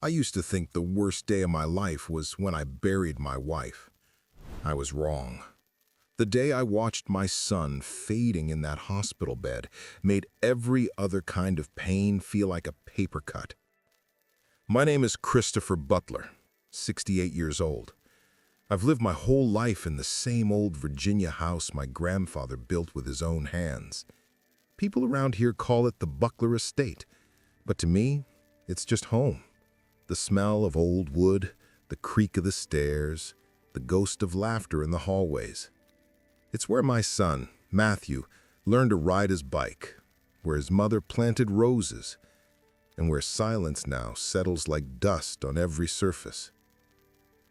I used to think the worst day of my life was when I buried my wife. I was wrong. The day I watched my son fading in that hospital bed made every other kind of pain feel like a paper cut. My name is Christopher Butler, 68 years old. I've lived my whole life in the same old Virginia house my grandfather built with his own hands. People around here call it the Butler Estate, but to me, it's just home. The smell of old wood, the creak of the stairs, the ghost of laughter in the hallways. It's where my son, Matthew, learned to ride his bike, where his mother planted roses, and where silence now settles like dust on every surface.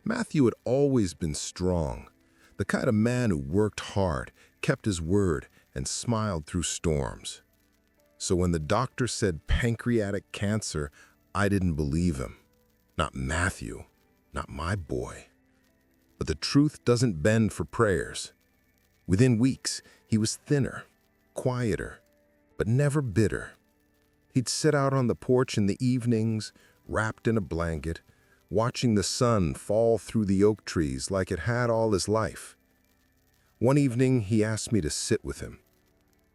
Matthew had always been strong, the kind of man who worked hard, kept his word, and smiled through storms. So when the doctor said pancreatic cancer, I didn't believe him. Not Matthew, not my boy. But the truth doesn't bend for prayers. Within weeks, he was thinner, quieter, but never bitter. He'd sit out on the porch in the evenings, wrapped in a blanket, watching the sun fall through the oak trees like it had all his life. One evening, he asked me to sit with him.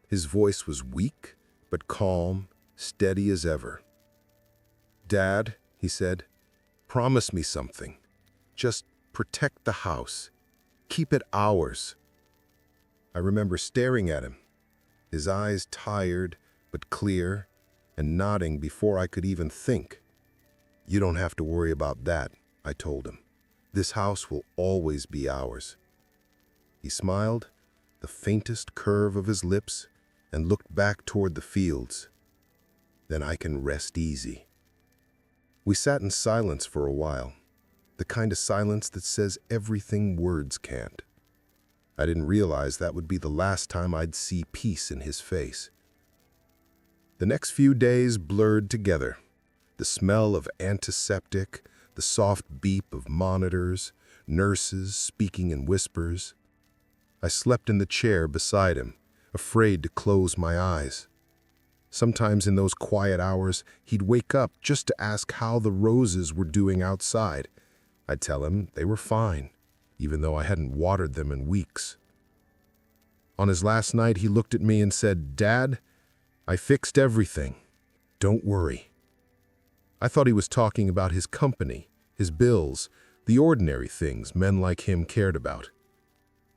His voice was weak, but calm, steady as ever. "Dad," he said, "promise me something. Just protect the house. Keep it ours." I remember staring at him, his eyes tired but clear, and nodding before I could even think. "You don't have to worry about that," I told him. "This house will always be ours." He smiled, the faintest curve of his lips, and looked back toward the fields. "Then I can rest easy." We sat in silence for a while, the kind of silence that says everything words can't. I didn't realize that would be the last time I'd see peace in his face. The next few days blurred together. The smell of antiseptic, the soft beep of monitors, nurses speaking in whispers. I slept in the chair beside him, afraid to close my eyes. Sometimes in those quiet hours, he'd wake up just to ask how the roses were doing outside. I'd tell him they were fine, even though I hadn't watered them in weeks. On his last night, he looked at me and said, "Dad, I fixed everything. Don't worry." I thought he was talking about his company, his bills, the ordinary things men like him cared about.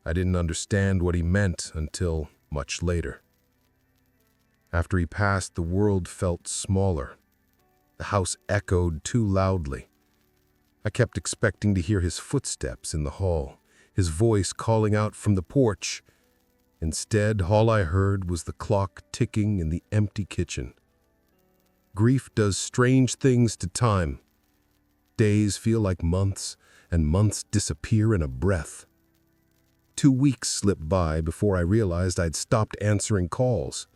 I didn't understand what he meant until much later. After he passed, the world felt smaller. The house echoed too loudly. I kept expecting to hear his footsteps in the hall, his voice calling out from the porch. Instead, all I heard was the clock ticking in the empty kitchen. Grief does strange things to time. Days feel like months, and months disappear in a breath. 2 weeks slipped by before I realized I'd stopped answering calls.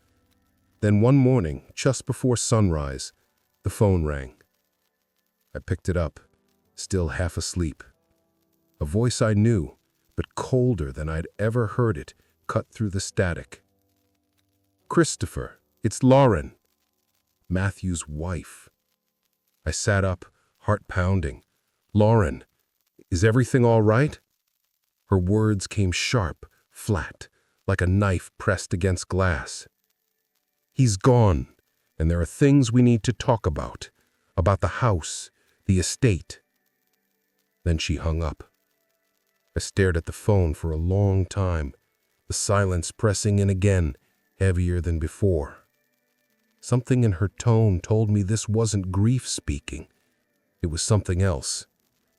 Then one morning, just before sunrise, the phone rang. I picked it up, still half asleep. A voice I knew, but colder than I'd ever heard it, cut through the static. "Christopher, it's Lauren, Matthew's wife." I sat up, heart pounding. "Lauren, is everything all right?" Her words came sharp, flat, like a knife pressed against glass. "He's gone, and there are things we need to talk about the house, the estate." Then she hung up. I stared at the phone for a long time, the silence pressing in again, heavier than before. Something in her tone told me this wasn't grief speaking. It was something else,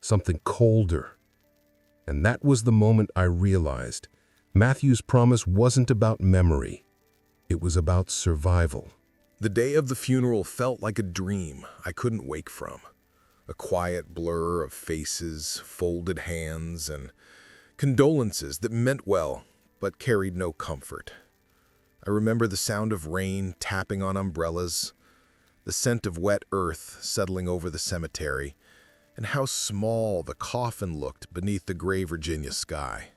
something colder. And that was the moment I realized Matthew's promise wasn't about memory. It was about survival. The day of the funeral felt like a dream I couldn't wake from. A quiet blur of faces, folded hands, and condolences that meant well, but carried no comfort. I remember the sound of rain tapping on umbrellas, the scent of wet earth settling over the cemetery, and how small the coffin looked beneath the gray Virginia sky.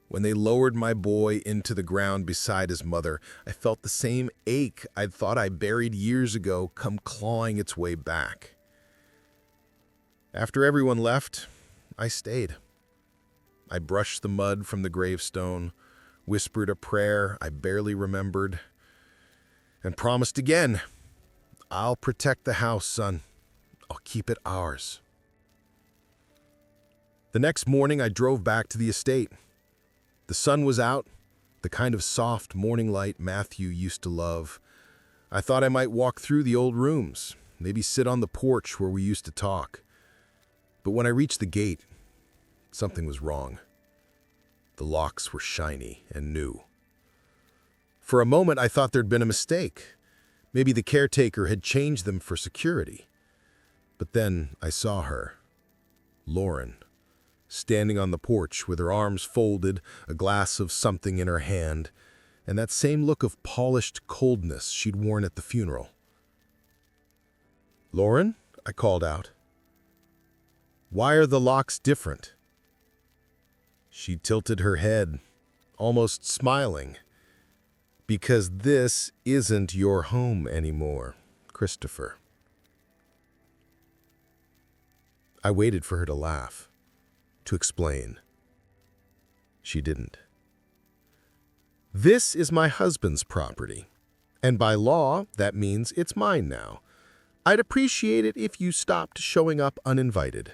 When they lowered my boy into the ground beside his mother, I felt the same ache I'd thought I buried years ago come clawing its way back. After everyone left, I stayed. I brushed the mud from the gravestone, whispered a prayer I barely remembered, and promised again, I'll protect the house, son. I'll keep it ours. The next morning, I drove back to the estate. The sun was out, the kind of soft morning light Matthew used to love. I thought I might walk through the old rooms, maybe sit on the porch where we used to talk. But when I reached the gate, something was wrong. The locks were shiny and new. For a moment, I thought there'd been a mistake. Maybe the caretaker had changed them for security. But then I saw her, Lauren, standing on the porch with her arms folded, a glass of something in her hand, and that same look of polished coldness she'd worn at the funeral. "Lauren," I called out. "Why are the locks different?" She tilted her head, almost smiling. "Because this isn't your home anymore, Christopher." I waited for her to laugh, to explain. She didn't. "This is my husband's property, and by law, that means it's mine now. I'd appreciate it if you stopped showing up uninvited."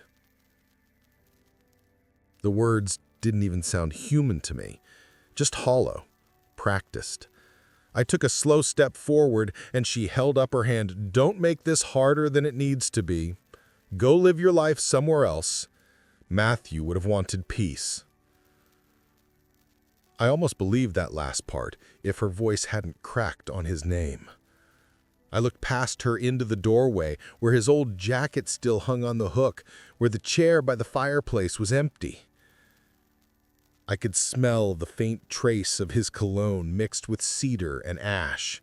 The words didn't even sound human to me, just hollow, practiced. I took a slow step forward, and she held up her hand. "Don't make this harder than it needs to be. Go live your life somewhere else. Matthew would have wanted peace." I almost believed that last part, if her voice hadn't cracked on his name. I looked past her into the doorway, where his old jacket still hung on the hook, where the chair by the fireplace was empty. I could smell the faint trace of his cologne mixed with cedar and ash.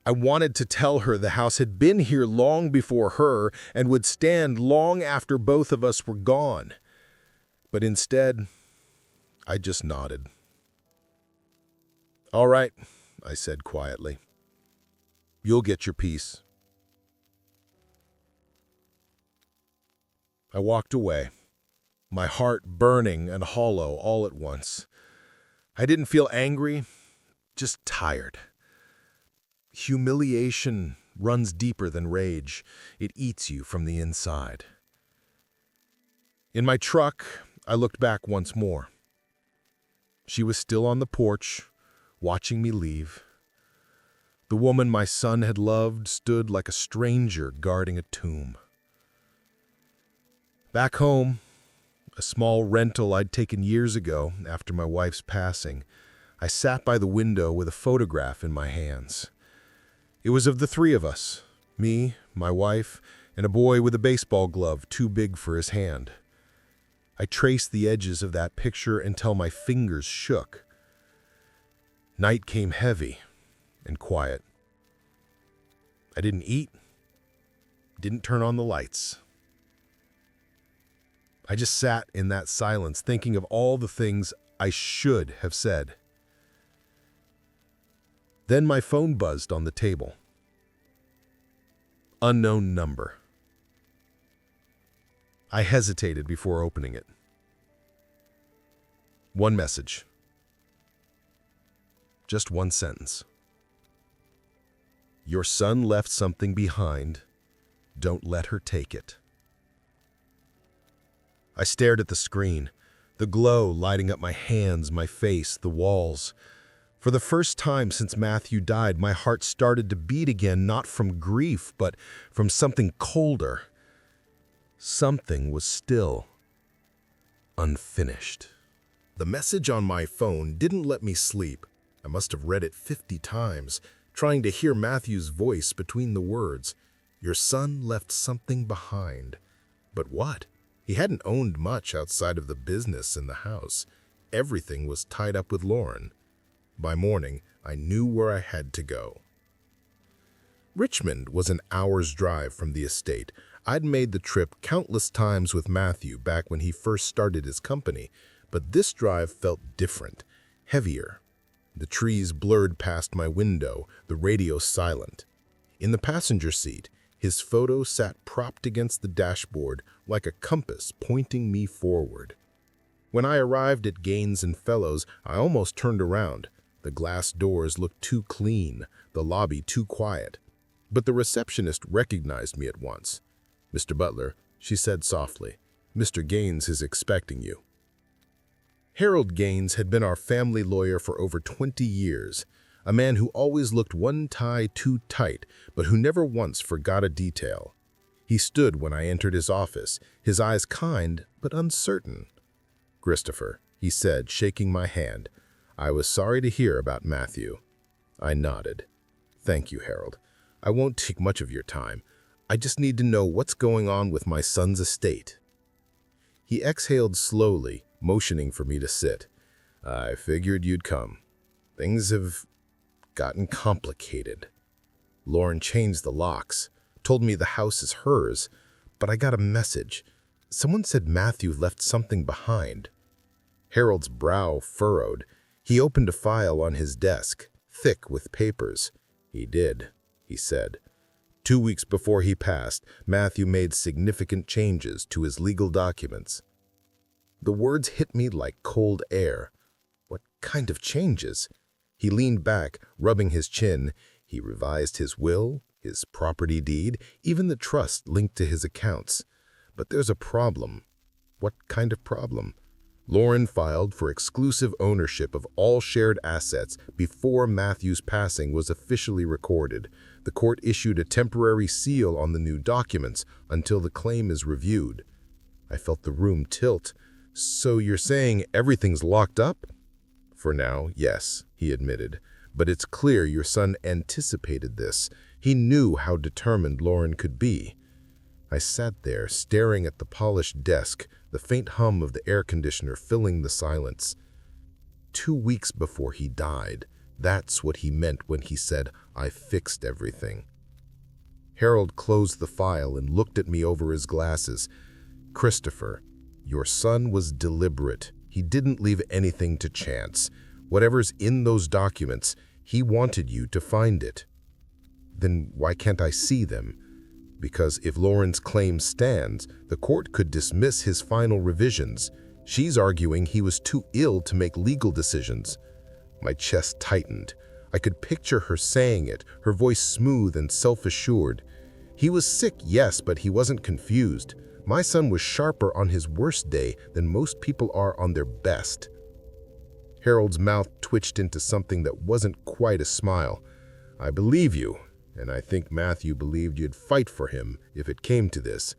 I wanted to tell her the house had been here long before her and would stand long after both of us were gone. But instead, I just nodded. "All right," I said quietly. "You'll get your peace." I walked away, my heart burning and hollow all at once. I didn't feel angry, just tired. Humiliation runs deeper than rage. It eats you from the inside. In my truck, I looked back once more. She was still on the porch, watching me leave. The woman my son had loved stood like a stranger guarding a tomb. Back home, a small rental I'd taken years ago after my wife's passing, I sat by the window with a photograph in my hands. It was of the three of us, me, my wife, and a boy with a baseball glove too big for his hand. I traced the edges of that picture until my fingers shook. Night came heavy and quiet. I didn't eat, didn't turn on the lights. I just sat in that silence, thinking of all the things I should have said. Then my phone buzzed on the table. Unknown number. I hesitated before opening it. One message. Just one sentence. "Your son left something behind. Don't let her take it." I stared at the screen, the glow lighting up my hands, my face, the walls. For the first time since Matthew died, my heart started to beat again, not from grief, but from something colder. Something was still unfinished. The message on my phone didn't let me sleep. I must have read it 50 times, trying to hear Matthew's voice between the words. Your son left something behind. But what? He hadn't owned much outside of the business in the house. Everything was tied up with Lauren. By morning, I knew where I had to go. Richmond was an hour's drive from the estate. I'd made the trip countless times with Matthew back when he first started his company, but this drive felt different, heavier. The trees blurred past my window, the radio silent. In the passenger seat, His photo sat propped against the dashboard like a compass pointing me forward. When I arrived at Gaines and Fellows, I almost turned around. The glass doors looked too clean, the lobby too quiet. But the receptionist recognized me at once. "Mr. Butler," she said softly, "Mr. Gaines is expecting you." Harold Gaines had been our family lawyer for over 20 years, a man who always looked one tie too tight, but who never once forgot a detail. He stood when I entered his office, his eyes kind but uncertain. "Christopher," he said, shaking my hand, "I was sorry to hear about Matthew." I nodded. "Thank you, Harold. I won't take much of your time. I just need to know what's going on with my son's estate." He exhaled slowly, motioning for me to sit. "I figured you'd come. Things have gotten complicated. Lauren changed the locks, told me the house is hers, but I got a message. Someone said Matthew left something behind." Harold's brow furrowed. He opened a file on his desk, thick with papers. "He did," he said. "2 weeks before he passed, Matthew made significant changes to his legal documents." The words hit me like cold air. What kind of changes? He leaned back, rubbing his chin. He revised his will, his property deed, even the trust linked to his accounts. But there's a problem. What kind of problem? Lauren filed for exclusive ownership of all shared assets before Matthew's passing was officially recorded. The court issued a temporary seal on the new documents until the claim is reviewed. I felt the room tilt. "So you're saying everything's locked up?" "For now, yes," he admitted. "But it's clear your son anticipated this. He knew how determined Lauren could be." I sat there, staring at the polished desk, the faint hum of the air conditioner filling the silence. 2 weeks before he died, that's what he meant when he said, "I fixed everything." Harold closed the file and looked at me over his glasses. "Christopher, your son was deliberate. He didn't leave anything to chance. Whatever's in those documents, he wanted you to find it." "Then why can't I see them?" "Because if Lauren's claim stands, the court could dismiss his final revisions. She's arguing he was too ill to make legal decisions." My chest tightened. I could picture her saying it, her voice smooth and self-assured. "He was sick, yes, but he wasn't confused. My son was sharper on his worst day than most people are on their best." Harold's mouth twitched into something that wasn't quite a smile. "I believe you, and I think Matthew believed you'd fight for him if it came to this."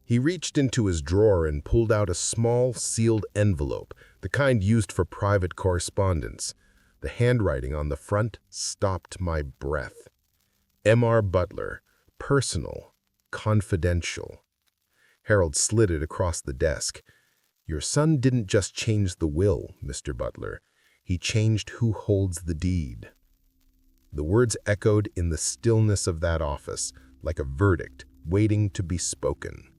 He reached into his drawer and pulled out a small, sealed envelope, the kind used for private correspondence. The handwriting on the front stopped my breath. "M.R. Butler, personal, confidential." Harold slid it across the desk. "Your son didn't just change the will, Mr. Butler. He changed who holds the deed." The words echoed in the stillness of that office, like a verdict waiting to be spoken.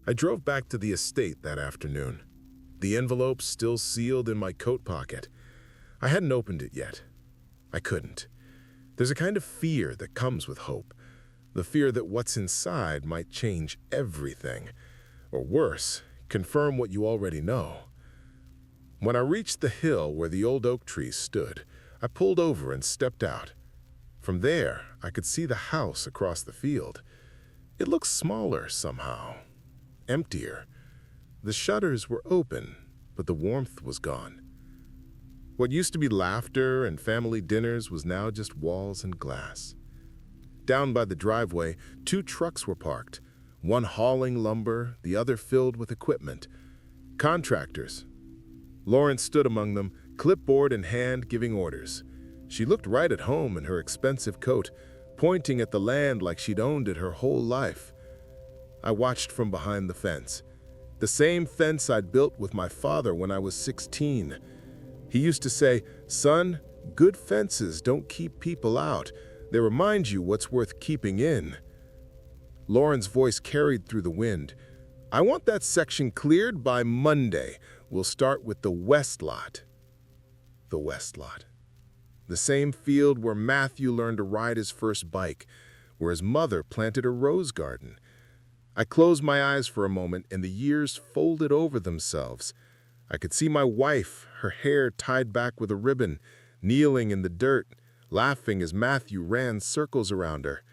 I drove back to the estate that afternoon, the envelope still sealed in my coat pocket. I hadn't opened it yet. I couldn't. There's a kind of fear that comes with hope, the fear that what's inside might change everything, or worse, confirm what you already know. When I reached the hill where the old oak trees stood, I pulled over and stepped out. From there, I could see the house across the field. It looked smaller somehow, emptier. The shutters were open, but the warmth was gone. What used to be laughter and family dinners was now just walls and glass. Down by the driveway, 2 trucks were parked, one hauling lumber, the other filled with equipment. Contractors. Lauren stood among them, clipboard in hand, giving orders. She looked right at home in her expensive coat, pointing at the land like she'd owned it her whole life. I watched from behind the fence. The same fence I'd built with my father when I was 16. He used to say, "Son, good fences don't keep people out. They remind you what's worth keeping in." Lauren's voice carried through the wind. "I want that section cleared by Monday. We'll start with the west lot." The west lot. The same field where Matthew learned to ride his first bike, where his mother planted a rose garden. I closed my eyes for a moment, and the years folded over themselves. I could see my wife, her hair tied back with a ribbon, kneeling in the dirt, laughing as Matthew ran circles around her.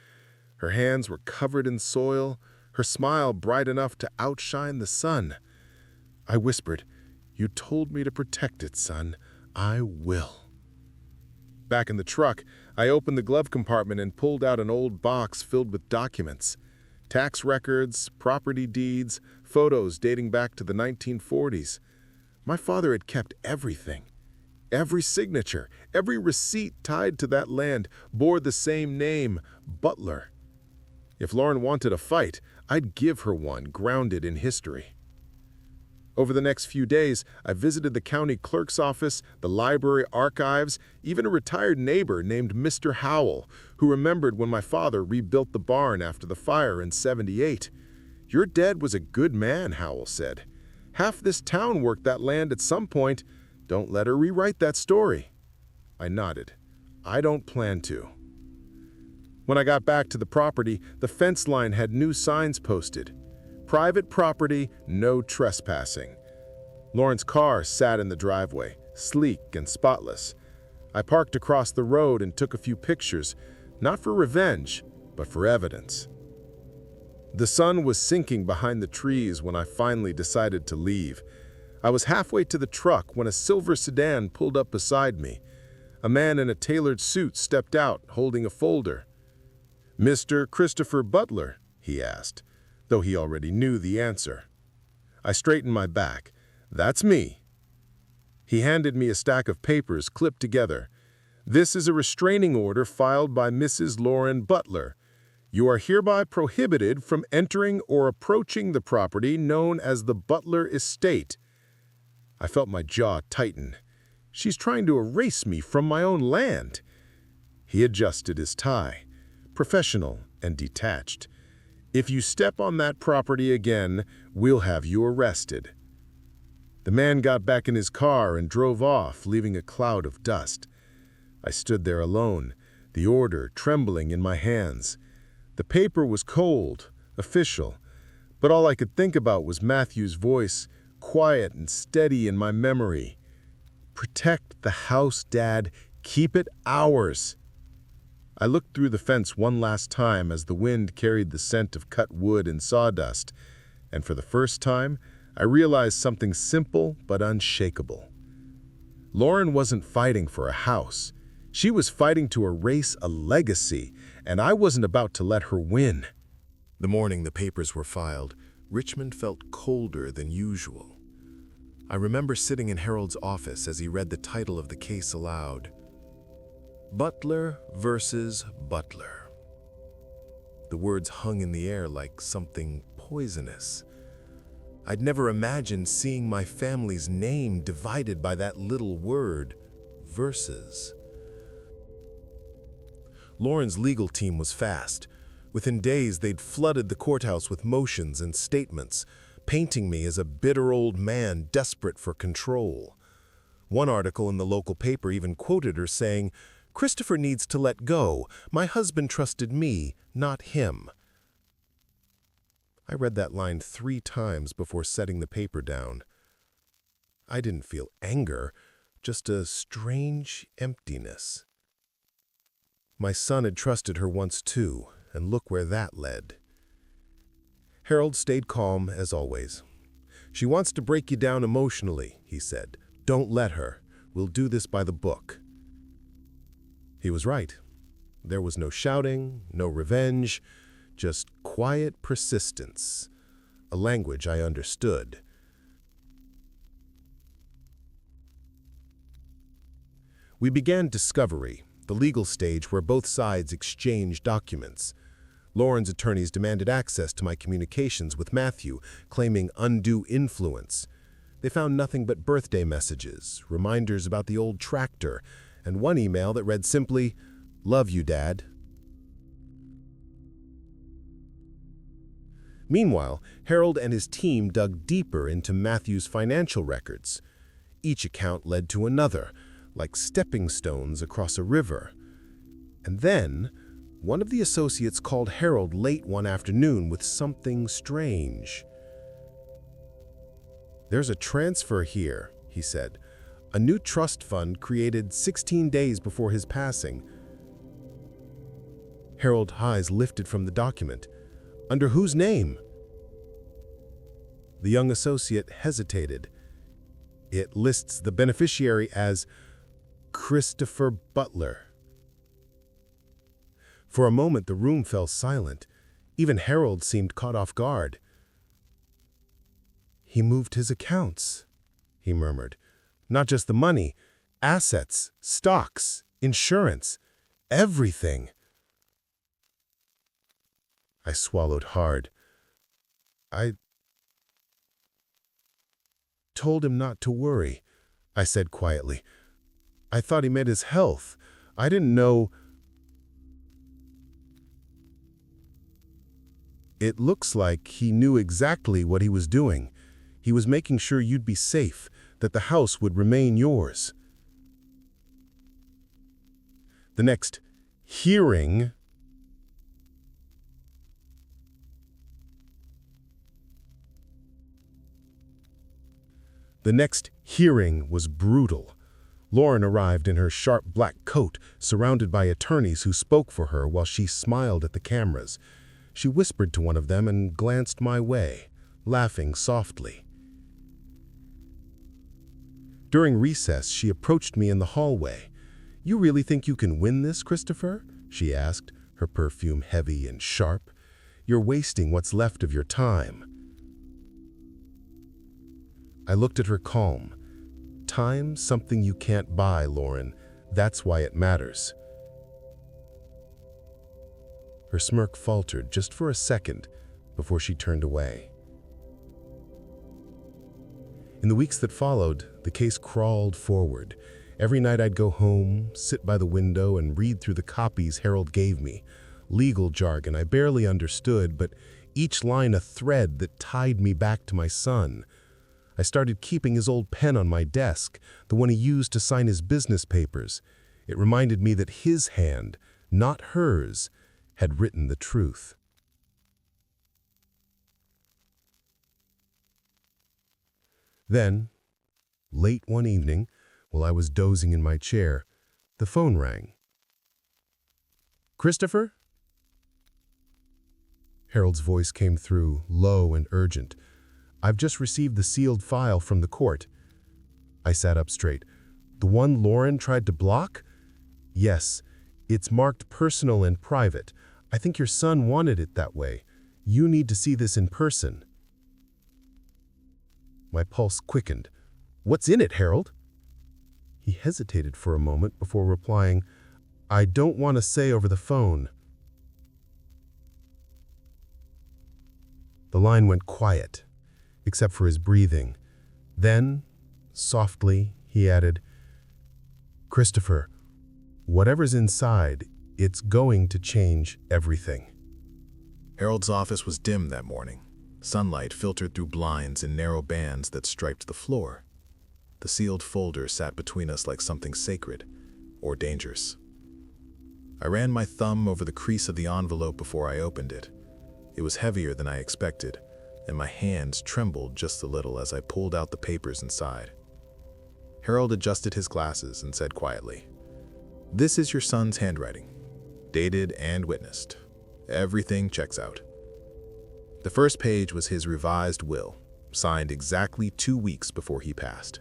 Her hands were covered in soil, her smile bright enough to outshine the sun. I whispered, "You told me to protect it, son. I will." Back in the truck, I opened the glove compartment and pulled out an old box filled with documents. Tax records, property deeds, photos dating back to the 1940s. My father had kept everything. Every signature, every receipt tied to that land bore the same name, Butler. If Lauren wanted a fight, I'd give her one grounded in history. Over the next few days, I visited the county clerk's office, the library archives, even a retired neighbor named Mr. Howell, who remembered when my father rebuilt the barn after the fire in '78. "Your dad was a good man," Howell said. "Half this town worked that land at some point. Don't let her rewrite that story." I nodded. I don't plan to. When I got back to the property, the fence line had new signs posted. Private property, no trespassing. Lauren's car sat in the driveway, sleek and spotless. I parked across the road and took a few pictures, not for revenge, but for evidence. The sun was sinking behind the trees when I finally decided to leave. I was halfway to the truck when a silver sedan pulled up beside me. A man in a tailored suit stepped out, holding a folder. "Mr. Christopher Butler?" he asked, though he already knew the answer. I straightened my back. "That's me." He handed me a stack of papers clipped together. "This is a restraining order filed by Mrs. Lauren Butler. You are hereby prohibited from entering or approaching the property known as the Butler Estate." I felt my jaw tighten. She's trying to erase me from my own land. He adjusted his tie, professional and detached. "If you step on that property again, we'll have you arrested." The man got back in his car and drove off, leaving a cloud of dust. I stood there alone, the order trembling in my hands. The paper was cold, official, but all I could think about was Matthew's voice, quiet and steady in my memory. "Protect the house, Dad. Keep it ours." I looked through the fence one last time as the wind carried the scent of cut wood and sawdust, and for the first time, I realized something simple but unshakable. Lauren wasn't fighting for a house. She was fighting to erase a legacy, and I wasn't about to let her win. The morning the papers were filed, Richmond felt colder than usual. I remember sitting in Harold's office as he read the title of the case aloud. Butler versus Butler. The words hung in the air like something poisonous. I'd never imagined seeing my family's name divided by that little word, versus. Lauren's legal team was fast. Within days, they'd flooded the courthouse with motions and statements, painting me as a bitter old man desperate for control. One article in the local paper even quoted her saying, "Christopher needs to let go. My husband trusted me, not him." I read that line 3 times before setting the paper down. I didn't feel anger, just a strange emptiness. My son had trusted her once too, and look where that led. Harold stayed calm as always. "She wants to break you down emotionally," he said. "Don't let her. We'll do this by the book." He was right. There was no shouting, no revenge, just quiet persistence, a language I understood. We began discovery, the legal stage where both sides exchanged documents. Lauren's attorneys demanded access to my communications with Matthew, claiming undue influence. They found nothing but birthday messages, reminders about the old tractor, and one email that read simply, "Love you, Dad." Meanwhile, Harold and his team dug deeper into Matthew's financial records. Each account led to another, like stepping stones across a river. And then, One of the associates called Harold late one afternoon with something strange. "There's a transfer here," he said. "A new trust fund created 16 days before his passing." Harold's eyes lifted from the document. "Under whose name?" The young associate hesitated. "It lists the beneficiary as Christopher Butler." For a moment, the room fell silent. Even Harold seemed caught off guard. "He moved his accounts," he murmured. "Not just the money, assets, stocks, insurance, everything." I swallowed hard. "I told him not to worry," I said quietly. "I thought he meant his health. I didn't know." "It looks like he knew exactly what he was doing. He was making sure you'd be safe, that the house would remain yours." The next hearing was brutal. Lauren arrived in her sharp black coat, surrounded by attorneys who spoke for her while she smiled at the cameras. She whispered to one of them and glanced my way, laughing softly. During recess, she approached me in the hallway. "You really think you can win this, Christopher?" she asked, her perfume heavy and sharp. "You're wasting what's left of your time." I looked at her calm. "Time's something you can't buy, Lauren. That's why it matters." Her smirk faltered just for a second before she turned away. In the weeks that followed, the case crawled forward. Every night I'd go home, sit by the window, and read through the copies Harold gave me. Legal jargon I barely understood, but each line a thread that tied me back to my son. I started keeping his old pen on my desk, the one he used to sign his business papers. It reminded me that his hand, not hers, had written the truth. Then, late one evening, while I was dozing in my chair, the phone rang. "Christopher?" Harold's voice came through, low and urgent. "I've just received the sealed file from the court." I sat up straight. "The one Lauren tried to block?" "Yes. It's marked personal and private. I think your son wanted it that way. You need to see this in person." My pulse quickened. "What's in it, Harold?" He hesitated for a moment before replying, "I don't want to say over the phone." The line went quiet, except for his breathing. Then, softly, he added, "Christopher, whatever's inside, it's going to change everything." Harold's office was dim that morning. Sunlight filtered through blinds in narrow bands that striped the floor. The sealed folder sat between us like something sacred or dangerous. I ran my thumb over the crease of the envelope before I opened it. It was heavier than I expected, and my hands trembled just a little as I pulled out the papers inside. Harold adjusted his glasses and said quietly, "This is your son's handwriting, dated and witnessed. Everything checks out." The first page was his revised will, signed exactly 2 weeks before he passed.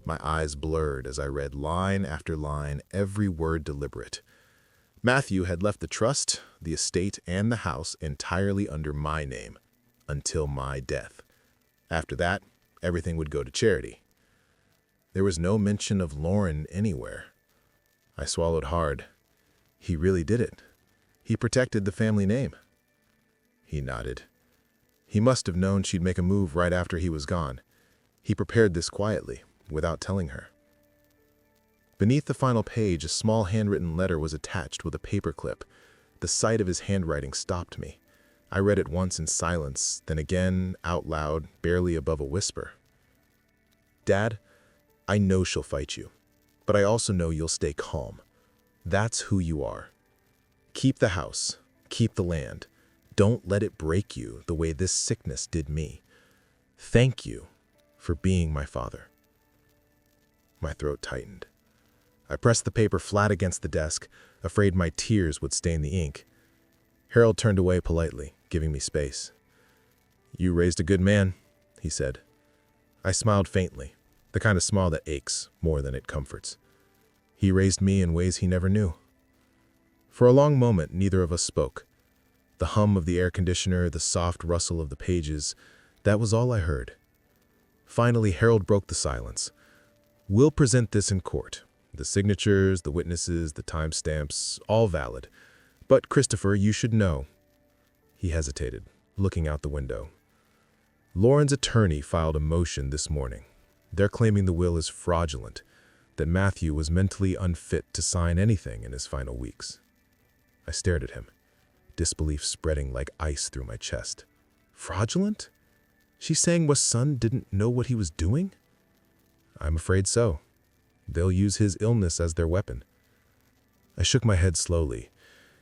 My eyes blurred as I read line after line, every word deliberate. Matthew had left the trust, the estate, and the house entirely under my name, until my death. After that, everything would go to charity. There was no mention of Lauren anywhere. I swallowed hard. He really did it. He protected the family name. He nodded. He must have known she'd make a move right after he was gone. He prepared this quietly, without telling her. Beneath the final page, a small handwritten letter was attached with a paperclip. The sight of his handwriting stopped me. I read it once in silence, then again, out loud, barely above a whisper. "Dad, I know she'll fight you, but I also know you'll stay calm. That's who you are. Keep the house. Keep the land. Don't let it break you the way this sickness did me. Thank you for being my father." My throat tightened. I pressed the paper flat against the desk, afraid my tears would stain the ink. Harold turned away politely, giving me space. "You raised a good man," he said. I smiled faintly, the kind of smile that aches more than it comforts. He raised me in ways he never knew. For a long moment, neither of us spoke. The hum of the air conditioner, the soft rustle of the pages, that was all I heard. Finally, Harold broke the silence. "We'll present this in court. The signatures, the witnesses, the timestamps, all valid. But, Christopher, you should know." He hesitated, looking out the window. "Lauren's attorney filed a motion this morning. They're claiming the will is fraudulent, that Matthew was mentally unfit to sign anything in his final weeks." I stared at him, disbelief spreading like ice through my chest. Fraudulent? She's saying my son didn't know what he was doing? I'm afraid so. They'll use his illness as their weapon. I shook my head slowly.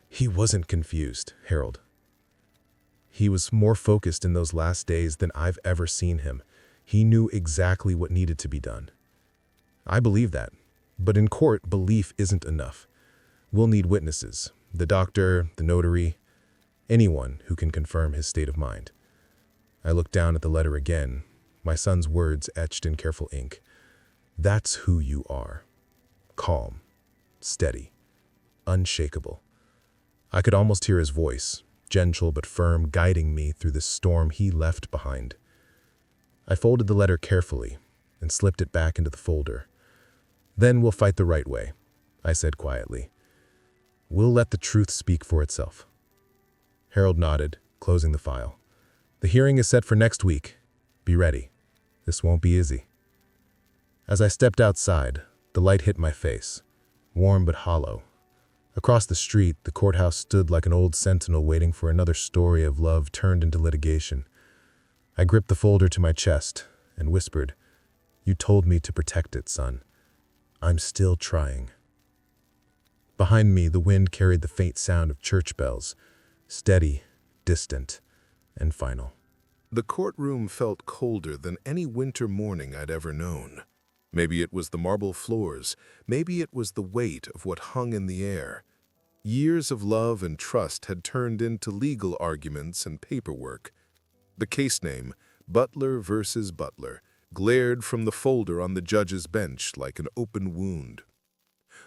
He wasn't confused, Harold. He was more focused in those last days than I've ever seen him. He knew exactly what needed to be done. I believe that, but in court, belief isn't enough. We'll need witnesses, the doctor, the notary, anyone who can confirm his state of mind. I looked down at the letter again, my son's words etched in careful ink. That's who you are. Calm, steady, unshakable. I could almost hear his voice, gentle but firm, guiding me through the storm he left behind. I folded the letter carefully and slipped it back into the folder. Then we'll fight the right way, I said quietly. We'll let the truth speak for itself. Harold nodded, closing the file. The hearing is set for next week. Be ready. This won't be easy. As I stepped outside, the light hit my face, warm but hollow. Across the street, the courthouse stood like an old sentinel waiting for another story of love turned into litigation. I gripped the folder to my chest and whispered, "You told me to protect it, son. I'm still trying." Behind me, the wind carried the faint sound of church bells, steady, distant, and final. The courtroom felt colder than any winter morning I'd ever known. Maybe it was the marble floors, maybe it was the weight of what hung in the air. Years of love and trust had turned into legal arguments and paperwork. The case name, Butler versus Butler, glared from the folder on the judge's bench like an open wound.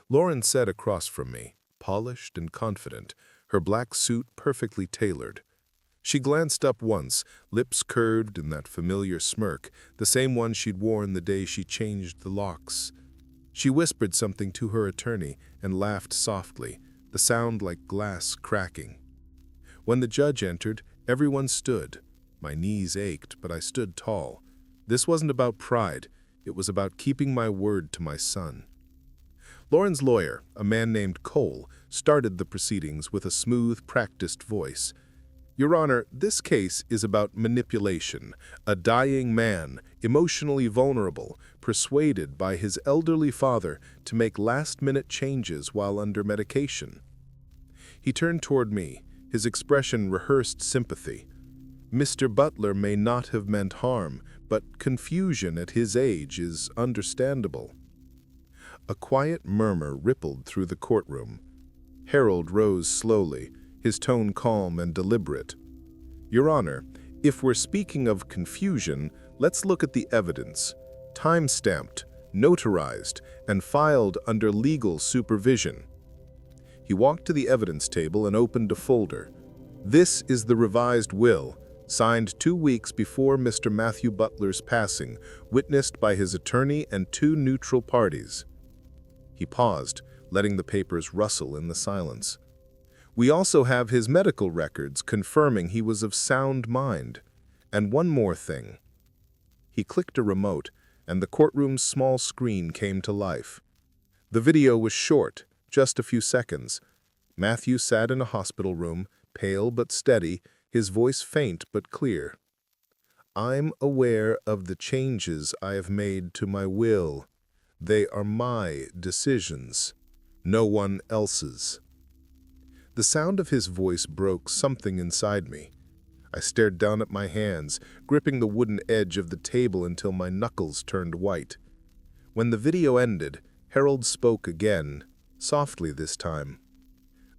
Lauren sat across from me, polished and confident, her black suit perfectly tailored. She glanced up once, lips curved in that familiar smirk, the same one she'd worn the day she changed the locks. She whispered something to her attorney and laughed softly, the sound like glass cracking. When the judge entered, everyone stood. My knees ached, but I stood tall. This wasn't about pride. It was about keeping my word to my son. Lauren's lawyer, a man named Cole, started the proceedings with a smooth, practiced voice. Your Honor, this case is about manipulation, a dying man, emotionally vulnerable, persuaded by his elderly father to make last-minute changes while under medication. He turned toward me, his expression rehearsed sympathy. Mr. Butler may not have meant harm, but confusion at his age is understandable. A quiet murmur rippled through the courtroom. Harold rose slowly, his tone calm and deliberate. Your Honor, if we're speaking of confusion, let's look at the evidence. Time-stamped, notarized, and filed under legal supervision. He walked to the evidence table and opened a folder. This is the revised will, signed 2 weeks before Mr. Matthew Butler's passing, witnessed by his attorney and 2 neutral parties. He paused, letting the papers rustle in the silence. We also have his medical records confirming he was of sound mind. And one more thing. He clicked a remote, and the courtroom's small screen came to life. The video was short, just a few seconds. Matthew sat in a hospital room, pale but steady, his voice faint but clear. I'm aware of the changes I have made to my will. They are my decisions, no one else's. The sound of his voice broke something inside me. I stared down at my hands, gripping the wooden edge of the table until my knuckles turned white. When the video ended, Harold spoke again, softly this time.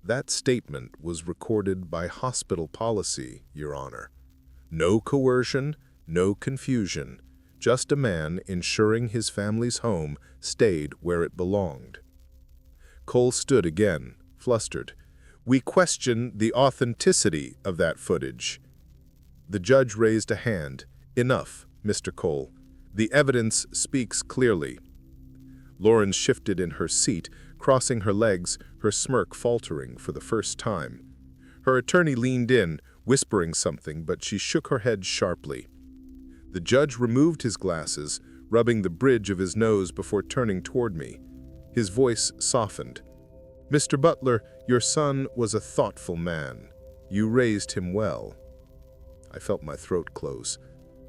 "That statement was recorded by hospital policy, Your Honor. No coercion, no confusion, just a man ensuring his family's home stayed where it belonged." Cole stood again, flustered. "We question the authenticity of that footage." The judge raised a hand. "Enough, Mr. Cole. The evidence speaks clearly." Lauren shifted in her seat, crossing her legs, her smirk faltering for the first time. Her attorney leaned in, whispering something, but she shook her head sharply. The judge removed his glasses, rubbing the bridge of his nose before turning toward me. His voice softened. "Mr. Butler, your son was a thoughtful man. You raised him well." I felt my throat close.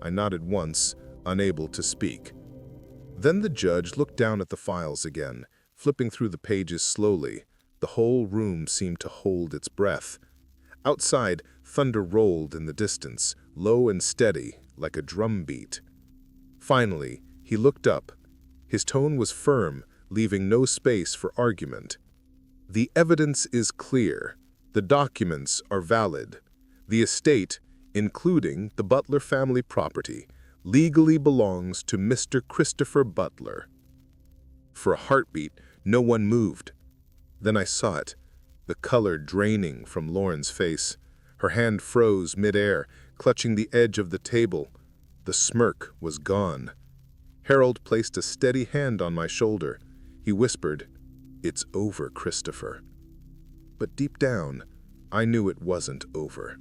I nodded once, unable to speak. Then the judge looked down at the files again, flipping through the pages slowly. The whole room seemed to hold its breath. Outside, thunder rolled in the distance, low and steady, like a drum beat. Finally, he looked up. His tone was firm, leaving no space for argument. "The evidence is clear. The documents are valid. The estate, including the Butler family property, legally belongs to Mr. Christopher Butler." For a heartbeat, no one moved. Then I saw it, the color draining from Lauren's face. Her hand froze midair, clutching the edge of the table. The smirk was gone. Harold placed a steady hand on my shoulder. He whispered, "It's over, Christopher." But deep down, I knew it wasn't over.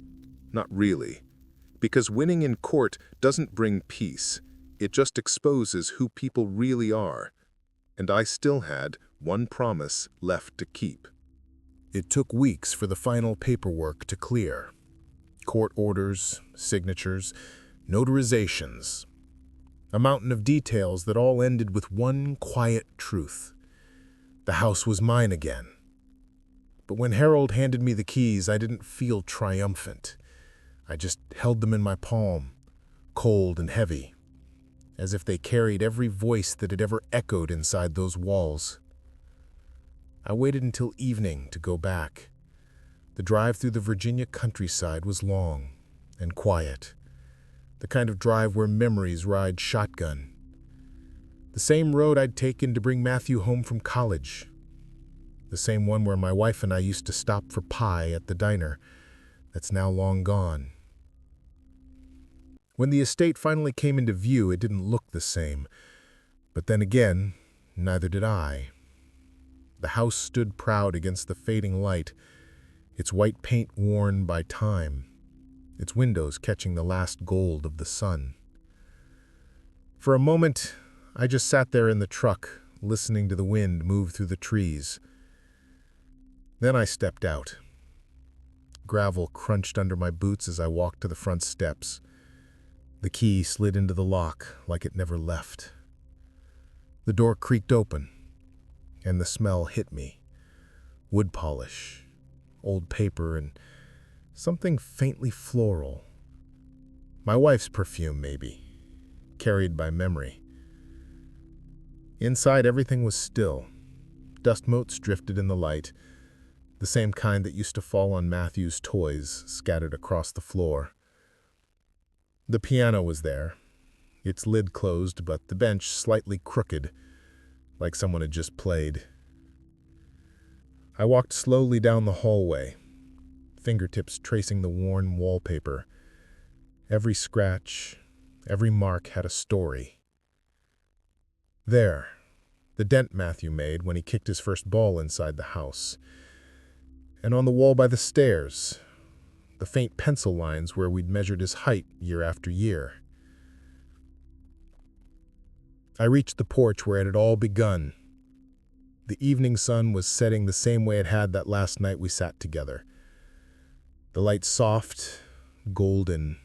Not really. Because winning in court doesn't bring peace. It just exposes who people really are. And I still had one promise left to keep. It took weeks for the final paperwork to clear. Court orders, signatures, notarizations. A mountain of details that all ended with one quiet truth. The house was mine again. But when Harold handed me the keys, I didn't feel triumphant. I just held them in my palm, cold and heavy, as if they carried every voice that had ever echoed inside those walls. I waited until evening to go back. The drive through the Virginia countryside was long and quiet, the kind of drive where memories ride shotgun. The same road I'd taken to bring Matthew home from college. The same one where my wife and I used to stop for pie at the diner that's now long gone. When the estate finally came into view, it didn't look the same. But then again, neither did I. The house stood proud against the fading light, its white paint worn by time, its windows catching the last gold of the sun. For a moment, I just sat there in the truck, listening to the wind move through the trees. Then I stepped out. Gravel crunched under my boots as I walked to the front steps. The key slid into the lock like it never left. The door creaked open, and the smell hit me. Wood polish, old paper, and something faintly floral. My wife's perfume, maybe, carried by memory. Inside, everything was still. Dust motes drifted in the light, the same kind that used to fall on Matthew's toys scattered across the floor. The piano was there, its lid closed, but the bench slightly crooked, like someone had just played. I walked slowly down the hallway, fingertips tracing the worn wallpaper. Every scratch, every mark had a story. There, the dent Matthew made when he kicked his first ball inside the house. And on the wall by the stairs, the faint pencil lines where we'd measured his height year after year. I reached the porch where it had all begun. The evening sun was setting the same way it had that last night we sat together. The light soft, golden,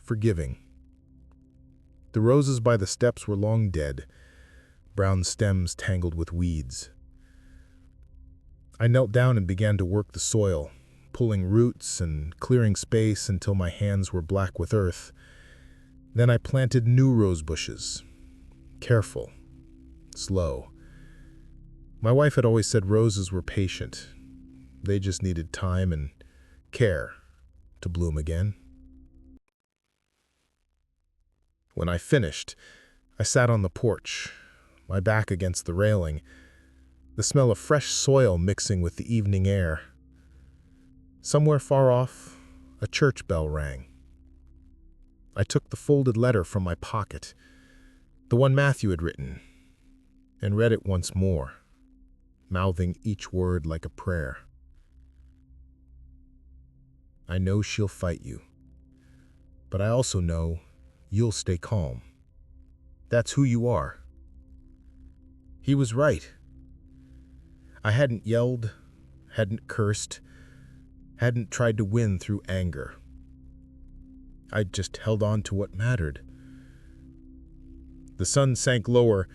forgiving. The roses by the steps were long dead, brown stems tangled with weeds. I knelt down and began to work the soil, pulling roots and clearing space until my hands were black with earth. Then I planted new rose bushes. Careful, slow. My wife had always said roses were patient. They just needed time and care to bloom again. When I finished, I sat on the porch, my back against the railing, the smell of fresh soil mixing with the evening air. Somewhere far off, a church bell rang. I took the folded letter from my pocket, the one Matthew had written, and read it once more, mouthing each word like a prayer. I know she'll fight you, but I also know you'll stay calm. That's who you are. He was right. I hadn't yelled, hadn't cursed, hadn't tried to win through anger. I'd just held on to what mattered. The sun sank lower,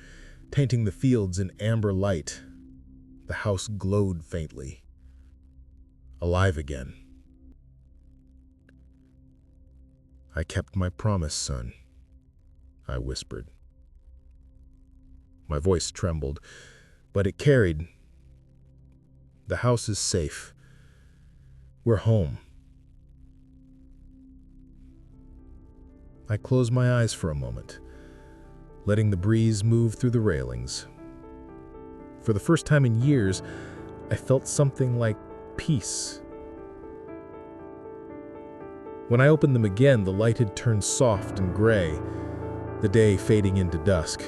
tainting the fields in amber light. The house glowed faintly. Alive again. I kept my promise, son, I whispered. My voice trembled, but it carried. The house is safe. We're home. I closed my eyes for a moment, letting the breeze move through the railings. For the first time in years, I felt something like peace. When I opened them again, the light had turned soft and gray, the day fading into dusk.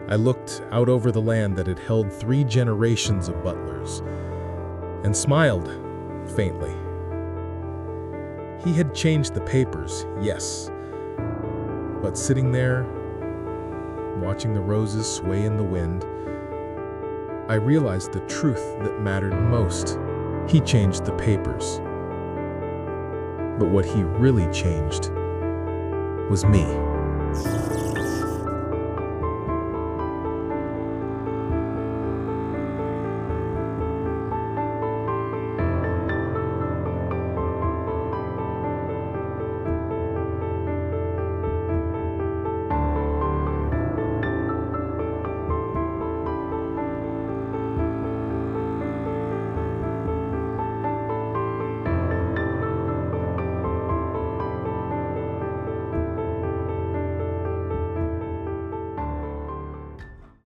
I looked out over the land that had held 3 generations of butlers and smiled faintly. He had changed the papers, yes, but sitting there, watching the roses sway in the wind, I realized the truth that mattered most. He changed the papers. But what he really changed was me.